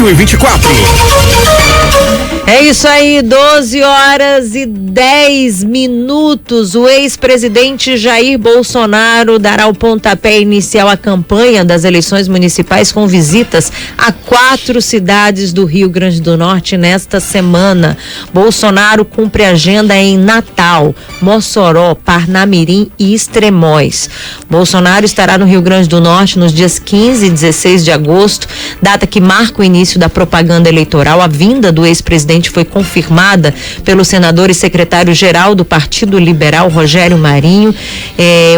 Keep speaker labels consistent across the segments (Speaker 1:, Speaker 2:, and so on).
Speaker 1: 2024.
Speaker 2: É isso aí, 12h10. O ex-presidente Jair Bolsonaro dará o pontapé inicial à campanha das eleições municipais com visitas a 4 cidades do Rio Grande do Norte nesta semana. Bolsonaro cumpre agenda em Natal, Mossoró, Parnamirim e Extremóis. Bolsonaro estará no Rio Grande do Norte nos dias 15 e 16 de agosto, data que marca o início da propaganda eleitoral. A vinda do ex-presidente foi confirmada pelo senador e secretário-geral do Partido Liberal, Rogério Marinho.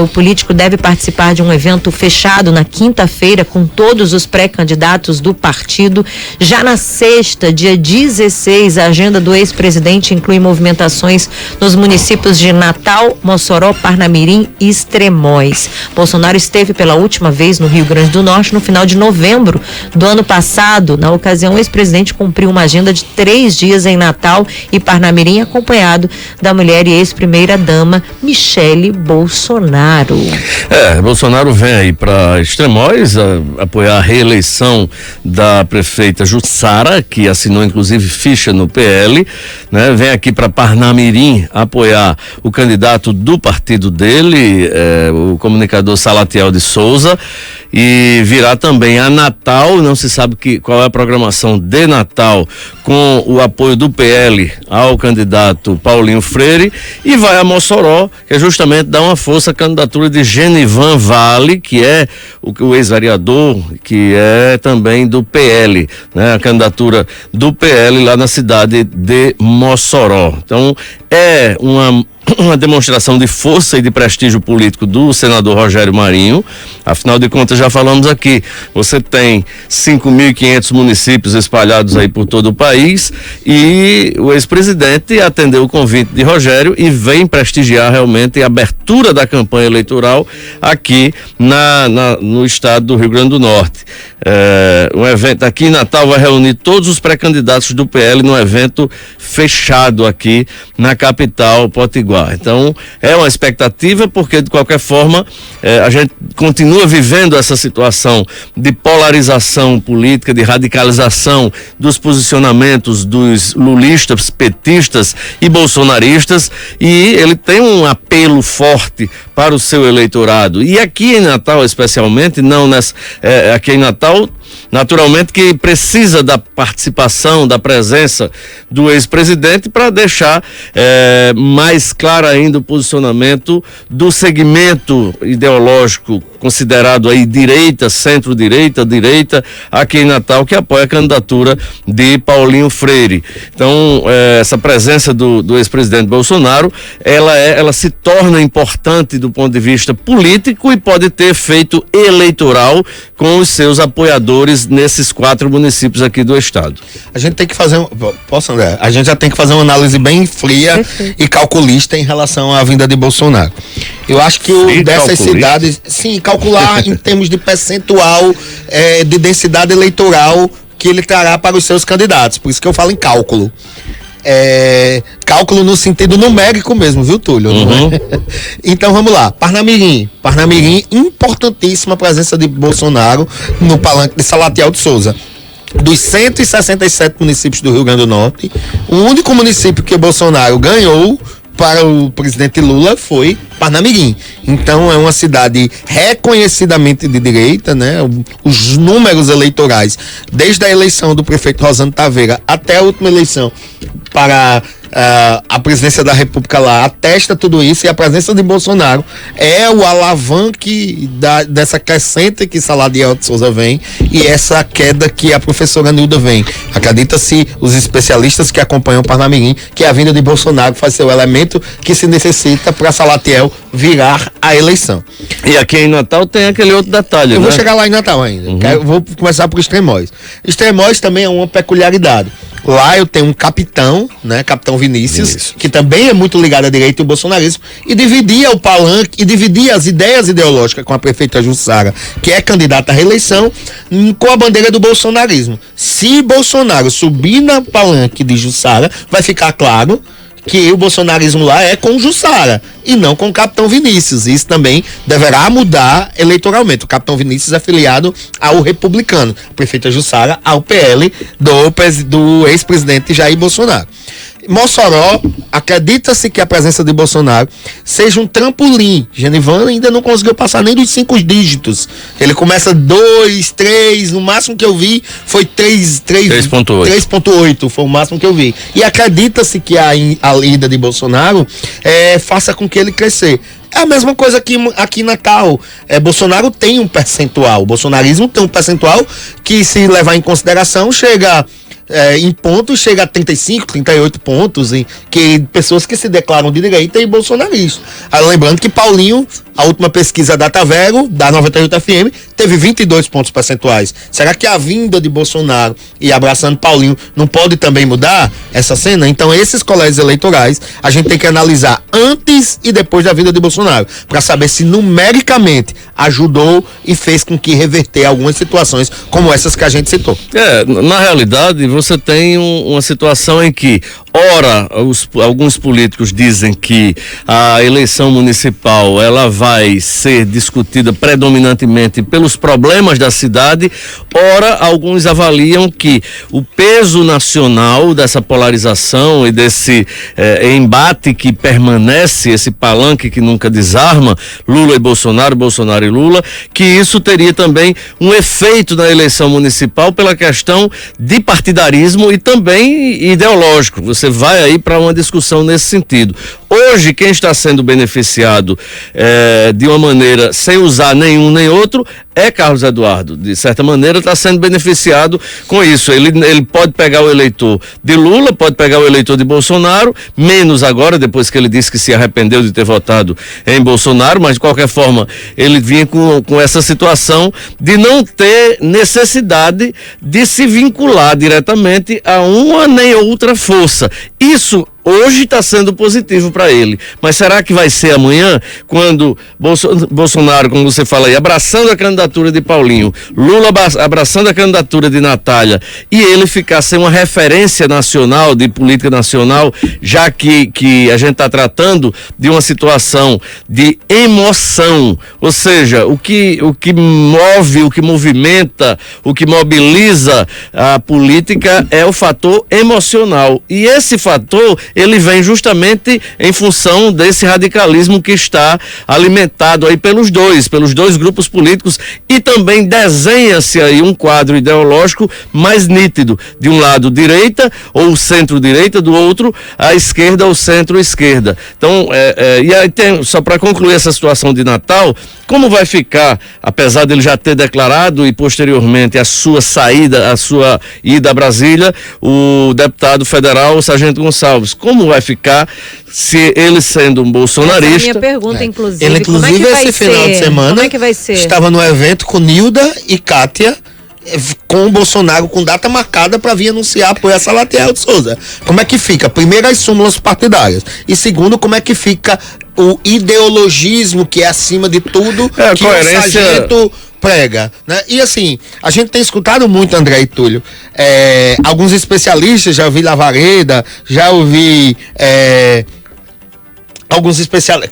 Speaker 2: O político deve participar de um evento fechado na quinta-feira com todos os pré-candidatos do partido. Já na sexta, dia 16, a agenda do ex-presidente inclui movimentações nos municípios de Natal, Mossoró, Parnamirim e Extremóis. Bolsonaro esteve pela última vez no Rio Grande do Norte no final de novembro do ano passado. Na ocasião, o ex-presidente cumpriu uma agenda de 3 dias em Natal e Parnamirim, acompanhado da mulher e ex-primeira-dama Michele Bolsonaro.
Speaker 3: Bolsonaro vem aí para Extremóis apoiar a reeleição da prefeita Jussara, que assinou inclusive ficha no PL, né? Vem aqui para Parnamirim apoiar o candidato do partido dele, o comunicador Salatiel de Souza, e virá também a Natal. Não se sabe qual é a programação de Natal, com o apoio do PL ao candidato Paulinho Freire, e vai a Mossoró, que é justamente dar uma força à candidatura de Genivan Vale, que é o ex-vereador, que é também do PL, né? A candidatura do PL lá na cidade de Mossoró. Então, é uma demonstração de força e de prestígio político do senador Rogério Marinho. Afinal de contas, já falamos aqui, você tem 5.500 municípios espalhados aí por todo o país, e o ex-presidente atendeu o convite de Rogério e vem prestigiar realmente a abertura da campanha eleitoral aqui no estado do Rio Grande do Norte. Um evento aqui em Natal vai reunir todos os pré-candidatos do PL num evento fechado aqui na capital potiguar. Então, é uma expectativa, porque de qualquer forma a gente continua vivendo essa situação de polarização política, de radicalização dos posicionamentos dos lulistas, petistas e bolsonaristas, e ele tem um apelo forte para o seu eleitorado. E aqui em Natal, especialmente, aqui em Natal, naturalmente que precisa da participação, da presença do ex-presidente para deixar mais claro ainda o posicionamento do segmento ideológico considerado aí direita, centro-direita, direita, aqui em Natal, que apoia a candidatura de Paulinho Freire. Então, essa presença do ex-presidente Bolsonaro, ela se torna importante do ponto de vista político e pode ter efeito eleitoral com os seus apoiadores nesses 4 municípios aqui do estado.
Speaker 4: A gente tem que fazer, André? A gente já tem que fazer uma análise bem fria e calculista em relação à vinda de Bolsonaro. Eu acho que dessas cidades, sim, calcular em termos de percentual de densidade eleitoral que ele trará para os seus candidatos. Por isso que eu falo em cálculo. Cálculo no sentido numérico mesmo, viu, Túlio?
Speaker 3: Uhum.
Speaker 4: Então vamos lá, Parnamirim, importantíssima presença de Bolsonaro no palanque de Salatiel de Souza. Dos 167 municípios do Rio Grande do Norte, o único município que Bolsonaro ganhou para o presidente Lula foi Parnamirim. Então é uma cidade reconhecidamente de direita, né? Os números eleitorais, desde a eleição do prefeito Rosano Taveira até a última eleição para a presidência da República lá, atesta tudo isso, e a presença de Bolsonaro é o alavanque dessa crescente que Salatiel de Souza vem, e essa queda que a professora Nilda vem. Acredita-se os especialistas que acompanham o Parnamirim que a vinda de Bolsonaro vai ser o elemento que se necessita para Salatiel virar a eleição.
Speaker 3: E aqui em Natal tem aquele outro detalhe,
Speaker 4: Eu vou chegar lá em Natal ainda. Vou começar por Extremóis. Extremóis também é uma peculiaridade. Lá eu tenho um capitão, né? Capitão Vinícius, que também é muito ligado à direita e ao bolsonarismo, e dividia o palanque, e dividia as ideias ideológicas com a prefeita Jussara, que é candidata à reeleição, com a bandeira do bolsonarismo. Se Bolsonaro subir na palanque de Jussara, vai ficar claro que o bolsonarismo lá é com Jussara e não com o capitão Vinícius. Isso também deverá mudar eleitoralmente. O capitão Vinícius é filiado ao republicano, a prefeita Jussara ao PL do ex-presidente Jair Bolsonaro. Mossoró, acredita-se que a presença de Bolsonaro seja um trampolim. Genivan ainda não conseguiu passar nem dos 5 dígitos. Ele começa 2, 3, no máximo que eu vi foi 3.8 foi o máximo que eu vi. E acredita-se que a ida de Bolsonaro faça com que ele crescer. É a mesma coisa aqui em Natal. Bolsonaro tem um percentual, o bolsonarismo tem um percentual que, se levar em consideração, chega em pontos, chega a 35, 38 pontos, em que pessoas que se declaram de direita e bolsonaristas. Lembrando que Paulinho, a última pesquisa da Tavero, da 98 FM, teve 22 pontos percentuais. Será que a vinda de Bolsonaro e abraçando Paulinho não pode também mudar essa cena? Então, esses colégios eleitorais, a gente tem que analisar antes e depois da vinda de Bolsonaro, para saber se numericamente ajudou e fez com que reverter algumas situações como essas que a gente citou.
Speaker 3: Na realidade, você tem uma situação em que, ora, alguns políticos dizem que a eleição municipal ela vai ser discutida predominantemente pelos problemas da cidade, ora, alguns avaliam que o peso nacional dessa polarização e desse embate que permanece, esse palanque que nunca desarma, Lula e Bolsonaro, Bolsonaro e Lula, que isso teria também um efeito na eleição municipal pela questão de partidarismo e também ideológico. Você vai aí para uma discussão nesse sentido. Hoje, quem está sendo beneficiado de uma maneira sem usar nenhum nem outro é Carlos Eduardo. De certa maneira, está sendo beneficiado com isso. Ele pode pegar o eleitor de Lula, pode pegar o eleitor de Bolsonaro, menos agora, depois que ele disse que se arrependeu de ter votado em Bolsonaro, mas de qualquer forma, ele vinha com essa situação de não ter necessidade de se vincular diretamente a uma nem outra força. Isso hoje está sendo positivo para ele, mas será que vai ser amanhã, quando Bolsonaro, como você fala aí, abraçando a candidatura de Paulinho, Lula abraçando a candidatura de Natália, e ele ficar sem uma referência nacional, de política nacional, já que a gente está tratando de uma situação de emoção, ou seja, o que move, o que movimenta, o que mobiliza a política é o fator emocional, e esse fator ele vem justamente em função desse radicalismo que está alimentado aí pelos dois grupos políticos, e também desenha-se aí um quadro ideológico mais nítido. De um lado, direita ou centro-direita, do outro, a esquerda ou centro-esquerda. Então, e aí só para concluir essa situação de Natal, como vai ficar, apesar dele já ter declarado e posteriormente a sua ida a Brasília, o deputado federal, o Sargento Gonçalves, como vai ficar se ele sendo um bolsonarista? Essa é a minha
Speaker 2: pergunta, inclusive.
Speaker 4: Ele, inclusive, esse final de semana,
Speaker 2: como é que vai ser?
Speaker 4: Estava no evento com Nilda e Kátia, com o Bolsonaro com data marcada para vir anunciar apoio a Salatiel de Souza. Como é que fica? Primeiro, as súmulas partidárias. E segundo, como é que fica o ideologismo que é acima de tudo que o sargento prega, né? E assim, a gente tem escutado muito, André e Túlio, alguns especialistas, já ouvi Lavareda, já ouvi alguns especialistas,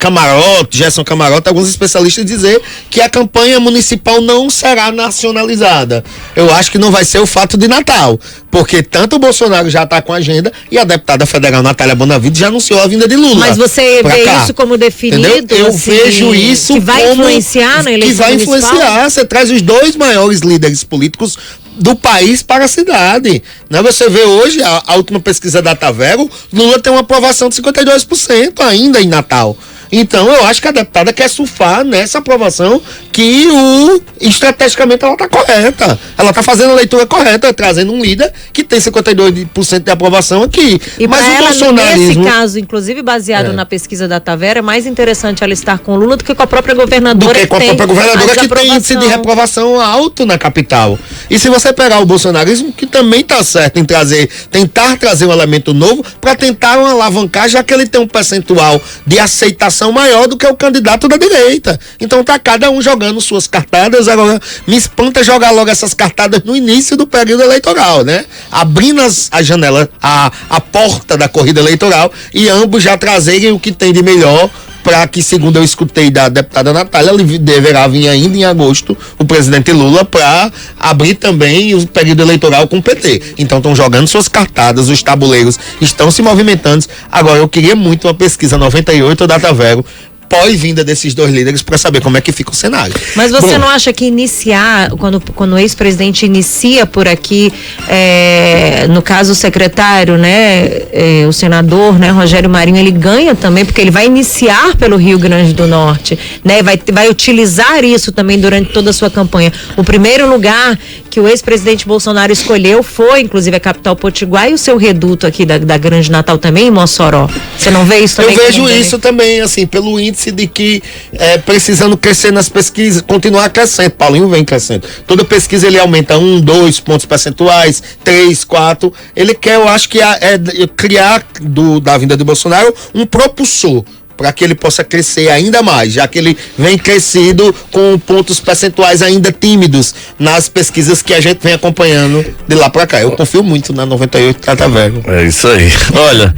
Speaker 4: Gerson Camarote, alguns especialistas dizer que a campanha municipal não será nacionalizada. Eu acho que não vai ser o fato de Natal, porque tanto o Bolsonaro já está com a agenda e a deputada federal Natália Bonavides já anunciou a vinda de Lula.
Speaker 2: Mas você vê isso como definido?
Speaker 4: Entendeu? Eu vejo isso
Speaker 2: que vai influenciar na eleição municipal? Que vai influenciar. Você traz os dois maiores líderes políticos do país para a cidade, né? Você vê hoje, a última pesquisa da Tavero, Lula tem uma aprovação de 52% ainda em Natal. Então, eu acho que a deputada quer surfar nessa aprovação que estrategicamente ela está correta. Ela está fazendo a leitura correta, trazendo um líder que tem 52% de aprovação aqui. E mas o bolsonarismo, nesse caso, inclusive baseado na pesquisa da Tavera, é mais interessante ela estar com Lula do que com a própria governadora.
Speaker 4: Do que com a própria governadora que tem índice de reprovação alto na capital. E se você pegar o bolsonarismo, que também está certo em tentar trazer um elemento novo para tentar alavancar, já que ele tem um percentual de aceitação proporção maior do que o candidato da direita. Então tá cada um jogando suas cartadas. Agora, me espanta jogar logo essas cartadas no início do período eleitoral, né? Abrindo a janela, a porta da corrida eleitoral e ambos já trazerem o que tem de melhor para que, segundo eu escutei da deputada Natália, ele deverá vir ainda em agosto, o presidente Lula, para abrir também o período eleitoral com o PT. Então estão jogando suas cartadas, os tabuleiros estão se movimentando. Agora, eu queria muito uma pesquisa 98 da Datavero, pós-vinda desses dois líderes, para saber como é que fica o cenário.
Speaker 2: Mas você não acha que iniciar, quando o ex-presidente inicia por aqui, no caso o secretário, né, o senador, né, Rogério Marinho, ele ganha também, porque ele vai iniciar pelo Rio Grande do Norte, né, vai utilizar isso também durante toda a sua campanha. O primeiro lugar que o ex-presidente Bolsonaro escolheu foi, inclusive, a capital Potiguar e o seu reduto aqui da Grande Natal também, em Mossoró. Você não vê isso também?
Speaker 4: Eu vejo isso também, assim, pelo índice de que precisando crescer nas pesquisas, continuar crescendo. Paulinho vem crescendo. Toda pesquisa ele aumenta 1, 2 pontos percentuais, 3, 4. Ele quer, eu acho que criar da vinda de Bolsonaro um propulsor para que ele possa crescer ainda mais, já que ele vem crescido com pontos percentuais ainda tímidos nas pesquisas que a gente vem acompanhando de lá para cá. Eu confio muito na 98 Datavero.
Speaker 3: É isso aí. Olha,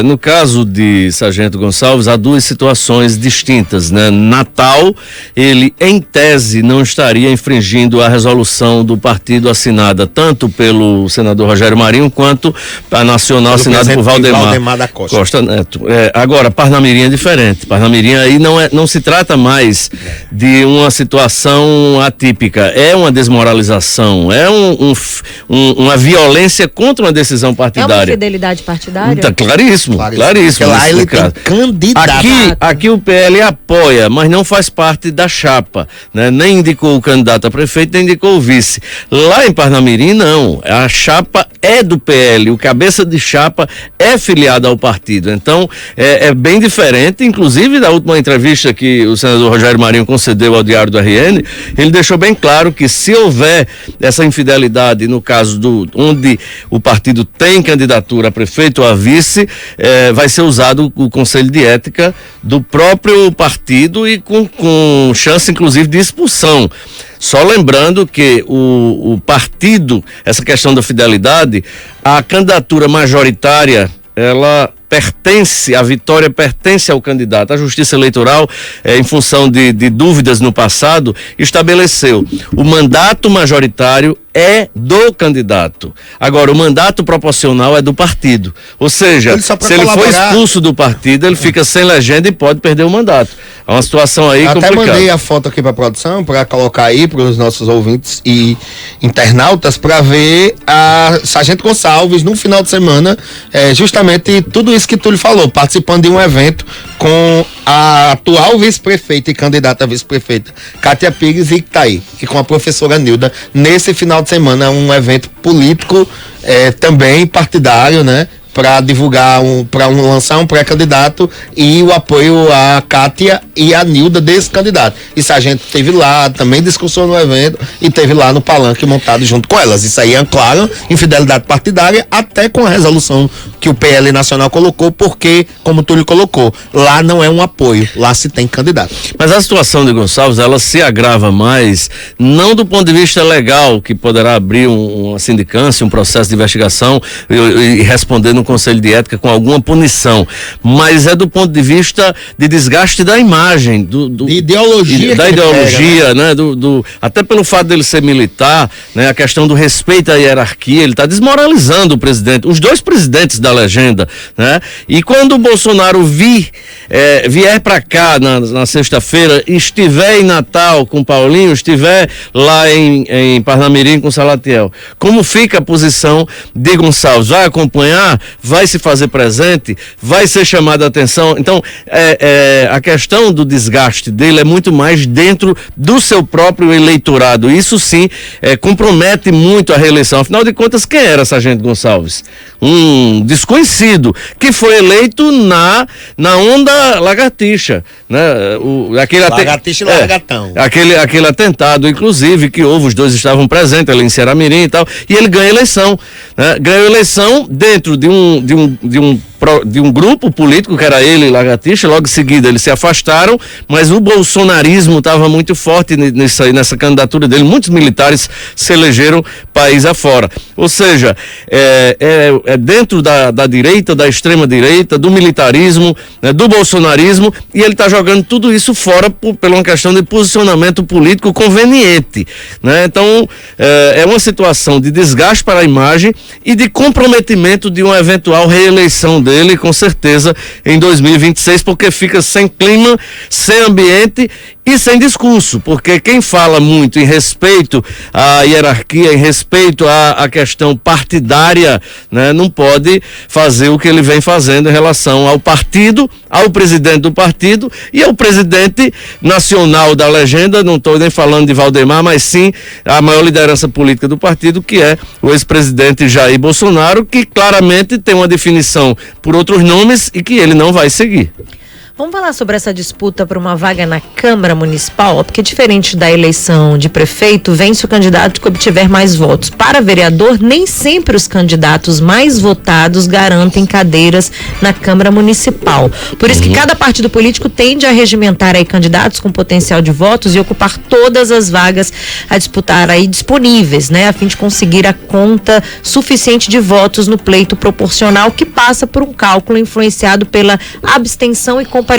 Speaker 3: no caso de Sargento Gonçalves, há duas situações distintas, né? Natal, ele em tese não estaria infringindo a resolução do partido assinada tanto pelo senador Rogério Marinho quanto a nacional assinada por Valdemar
Speaker 4: da
Speaker 3: Costa Neto. Agora, Parnamirim é diferente. Parnamirim aí não se trata mais de uma situação atípica, é uma desmoralização, é uma violência contra uma decisão partidária.
Speaker 2: É uma fidelidade partidária?
Speaker 3: Tá, claríssimo.
Speaker 4: Lá ele tem candidato.
Speaker 3: Aqui o PL apoia, mas não faz parte da chapa, né? Nem indicou o candidato a prefeito, nem indicou o vice. Lá em Parnamirim, não. A chapa é do PL, o cabeça de chapa é filiado ao partido. Então, é bem diferente. Inclusive, da última entrevista que o senador Rogério Marinho concedeu ao Diário do RN, ele deixou bem claro que se houver essa infidelidade no caso onde o partido tem candidatura a prefeito ou a vice, vai ser usado o Conselho de Ética do próprio partido e com chance, inclusive, de expulsão. Só lembrando que o partido, essa questão da fidelidade, a candidatura majoritária, a vitória pertence ao candidato. A Justiça Eleitoral, em função de dúvidas no passado, estabeleceu o mandato majoritário é do candidato. Agora, o mandato proporcional é do partido. Ou seja, se ele for expulso do partido, ele fica sem legenda e pode perder o mandato. É uma situação aí complicada.
Speaker 4: Até mandei a foto aqui para a produção, para colocar aí para os nossos ouvintes e internautas, para ver a Sargento Gonçalves no final de semana, justamente tudo isso que tu lhe falou, participando de um evento com a atual vice-prefeita e candidata a vice-prefeita Kátia Pires e tá aí, e com a professora Nilda, nesse final de semana, um evento político também partidário, né? Para divulgar, lançar um pré-candidato e o apoio a Kátia e a Nilda desse candidato. Isso a gente teve lá, também discussou no evento e teve lá no palanque montado junto com elas. Isso aí é, claro, infidelidade partidária, até com a resolução que o PL Nacional colocou, porque, como tu lhe colocou, lá não é um apoio, lá se tem candidato.
Speaker 3: Mas a situação de Gonçalves, ela se agrava mais, não do ponto de vista legal, que poderá abrir uma sindicância, um processo de investigação e responder no Conselho de Ética com alguma punição, mas é do ponto de vista de desgaste da imagem,
Speaker 4: de ideologia,
Speaker 3: da ideologia, pega, né? Até pelo fato dele ser militar, né? A questão do respeito à hierarquia, ele está desmoralizando o presidente, os dois presidentes da legenda, né? E quando o Bolsonaro vier para cá na sexta-feira, estiver em Natal com Paulinho, estiver lá em Parnamirim com Salatiel, como fica a posição de Gonçalves? Vai acompanhar? Vai se fazer presente? Vai ser chamada a atenção? Então, a questão do desgaste dele é muito mais dentro do seu próprio eleitorado. Isso sim compromete muito a reeleição. Afinal de contas, quem era Sargento Gonçalves? Um desconhecido que foi eleito na onda lagartixa, né?
Speaker 4: Lagartixa e largatão.
Speaker 3: Aquele atentado, inclusive, que houve, os dois estavam presentes ali em Ceará-Mirim e tal, e ele ganha eleição, né? Ganhou eleição dentro de um de um grupo político, que era ele e Lagartixa. Logo em seguida eles se afastaram, mas o bolsonarismo estava muito forte nessa candidatura dele. Muitos militares se elegeram país afora. Ou seja, é dentro da direita, da extrema direita, do militarismo, né, do bolsonarismo, e ele está jogando tudo isso fora por uma questão de posicionamento político conveniente, né? Então é uma situação de desgaste para a imagem e de comprometimento de uma eventual reeleição dele, com certeza, em 2026, porque fica sem clima, sem ambiente e sem discurso, porque quem fala muito em respeito à hierarquia, em respeito à questão partidária, né, não pode fazer o que ele vem fazendo em relação ao partido, ao presidente do partido e ao presidente nacional da legenda. Não estou nem falando de Valdemar, mas sim a maior liderança política do partido, que é o ex-presidente Jair Bolsonaro, que claramente tem uma definição por outros nomes e que ele não vai seguir.
Speaker 2: Vamos falar sobre essa disputa por uma vaga na Câmara Municipal, porque diferente da eleição de prefeito, vence o candidato que obtiver mais votos. Para vereador, nem sempre os candidatos mais votados garantem cadeiras na Câmara Municipal. Por isso que cada partido político tende a regimentar aí candidatos com potencial de votos e ocupar todas as vagas a disputar aí disponíveis, né, a fim de conseguir a conta suficiente de votos no pleito proporcional, que passa por um cálculo influenciado pela abstenção e comparecimento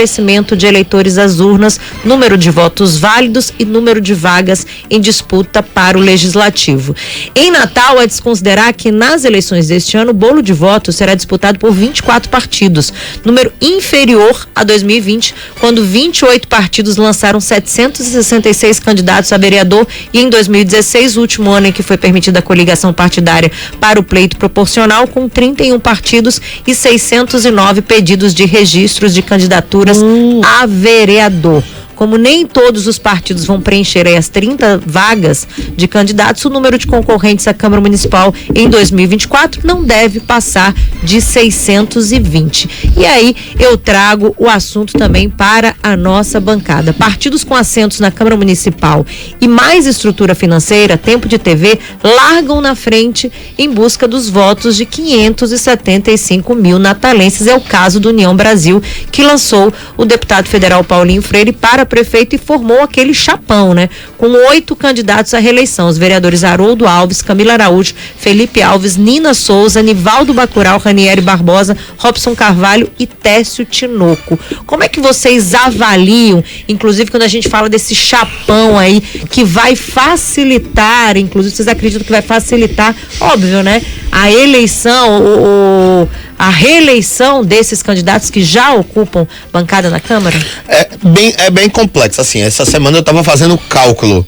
Speaker 2: de eleitores às urnas, número de votos válidos e número de vagas em disputa para o Legislativo. Em Natal, é de se considerar que nas eleições deste ano, o bolo de votos será disputado por 24 partidos, número inferior a 2020, quando 28 partidos lançaram 766 candidatos a vereador, e em 2016, o último ano em que foi permitida a coligação partidária para o pleito proporcional, com 31 partidos e 609 pedidos de registros de candidatura a vereador. Como nem todos os partidos vão preencher aí as 30 vagas de candidatos, o número de concorrentes à Câmara Municipal em 2024 não deve passar de 620. E aí eu trago o assunto também para a nossa bancada. Partidos com assentos na Câmara Municipal e mais estrutura financeira, tempo de TV, largam na frente em busca dos votos de 575 mil natalenses. É o caso do União Brasil, que lançou o deputado federal Paulinho Freire para prefeito e formou aquele chapão, né? Com 8 candidatos à reeleição: os vereadores Haroldo Alves, Camila Araújo, Felipe Alves, Nina Souza, Nivaldo Bacurau, Ranieri Barbosa, Robson Carvalho e Técio Tinoco. Como é que vocês avaliam, inclusive quando a gente fala desse chapão aí, que vai facilitar, inclusive vocês acreditam que vai facilitar, óbvio, né? A eleição, a reeleição desses candidatos que já ocupam bancada na Câmara?
Speaker 4: É bem complexo, assim. Essa semana eu estava fazendo cálculo,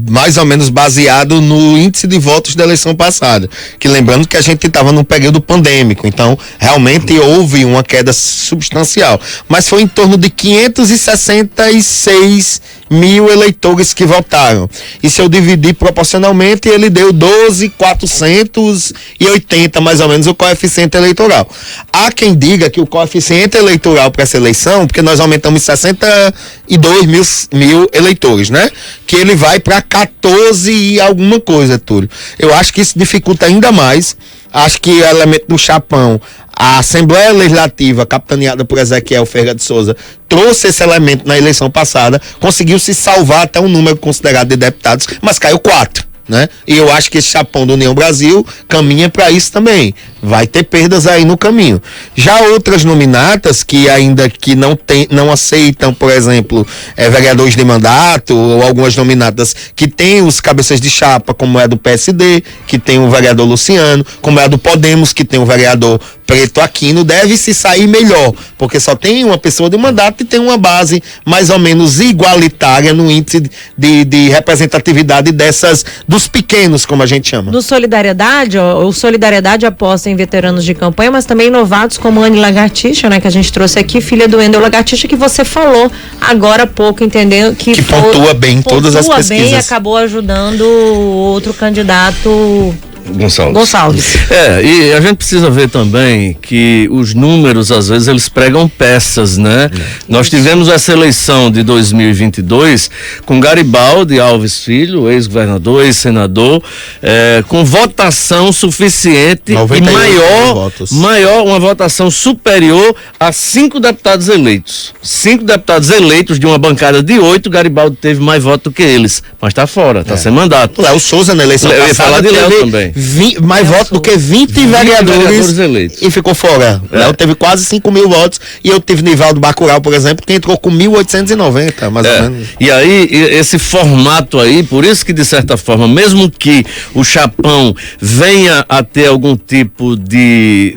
Speaker 4: mais ou menos baseado no índice de votos da eleição passada, que lembrando que a gente estava num período pandêmico, então realmente houve uma queda substancial, mas foi em torno de 566 mil eleitores que votaram. E se eu dividir proporcionalmente, ele deu 12.480 mais ou menos o coeficiente eleitoral. Há quem diga que o coeficiente eleitoral para essa eleição, porque nós aumentamos 62 mil eleitores, né? Que ele vai para 14 e alguma coisa, Túlio. Eu acho que isso dificulta ainda mais. Acho que o elemento do chapão, a Assembleia Legislativa, capitaneada por Ezequiel Ferreira de Souza, trouxe esse elemento na eleição passada, conseguiu se salvar até um número considerado de deputados, mas caiu 4. Né? E eu acho que esse chapão do União Brasil caminha para isso também. Vai ter perdas aí no caminho. Já outras nominatas que ainda que não aceitam, por exemplo, vereadores de mandato, ou algumas nominatas que têm os cabeças de chapa, como é do PSD, que tem o vereador Luciano, como é do Podemos, que tem o vereador Preto Aquino, deve se sair melhor, porque só tem uma pessoa de mandato e tem uma base mais ou menos igualitária no índice de representatividade dos pequenos, como a gente chama.
Speaker 2: No Solidariedade, o Solidariedade aposta em veteranos de campanha, mas também novatos como Anne Lagartixa, né, que a gente trouxe aqui, filha do Wendel Lagartixa, que você falou agora há pouco, entendeu? Que
Speaker 4: pontua bem todas as pesquisas.
Speaker 2: Bem, acabou ajudando o outro candidato Gonçalves.
Speaker 3: E a gente precisa ver também que os números, às vezes, eles pregam peças, né? Nós tivemos essa eleição de 2022 com Garibaldi Alves Filho, ex-governador, ex-senador, com votação suficiente e maior, uma votação superior a 5 deputados eleitos. 5 deputados eleitos de uma bancada de 8, Garibaldi teve mais voto do que eles, mas está fora, está sem mandato.
Speaker 4: Léo Souza na eleição passada,
Speaker 3: eu ia falar de Léo também.
Speaker 4: Mais votos do que 20 vereadores
Speaker 3: eleitos.
Speaker 4: E ficou fora. Léo teve quase 5 mil votos e eu tive Nivaldo Bacurau, por exemplo, que entrou com 1.890, mais ou menos.
Speaker 3: E aí, esse formato aí, por isso que de certa forma, mesmo que o Chapão venha a ter algum tipo de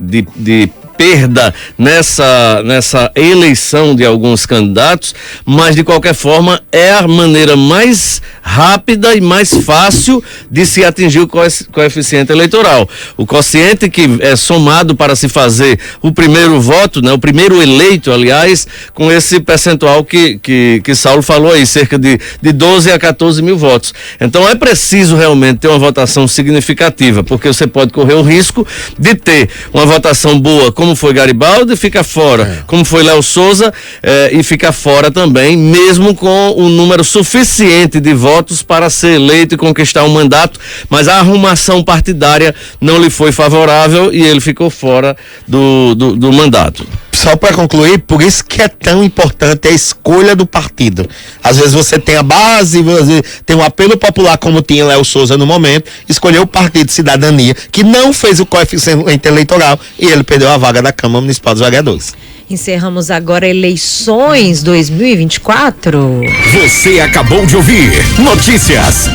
Speaker 3: perda nessa eleição de alguns candidatos, mas de qualquer forma é a maneira mais rápida e mais fácil de se atingir o coeficiente eleitoral. O quociente que é somado para se fazer o primeiro voto, né, o primeiro eleito, aliás, com esse percentual que Saulo falou aí, cerca de 12 a 14 mil votos. Então é preciso realmente ter uma votação significativa, porque você pode correr o risco de ter uma votação boa, como foi Garibaldi, fica fora, como foi Léo Souza, e fica fora também, mesmo com um número suficiente de votos para ser eleito e conquistar um mandato, mas a arrumação partidária não lhe foi favorável e ele ficou fora do mandato.
Speaker 4: Só para concluir, por isso que é tão importante a escolha do partido. Às vezes você tem a base, você tem um apelo popular como tinha Léo Souza no momento, escolheu o Partido Cidadania, que não fez o coeficiente eleitoral e ele perdeu a vaga da Câmara Municipal dos Vereadores.
Speaker 2: Encerramos agora eleições 2024.
Speaker 1: Você acabou de ouvir notícias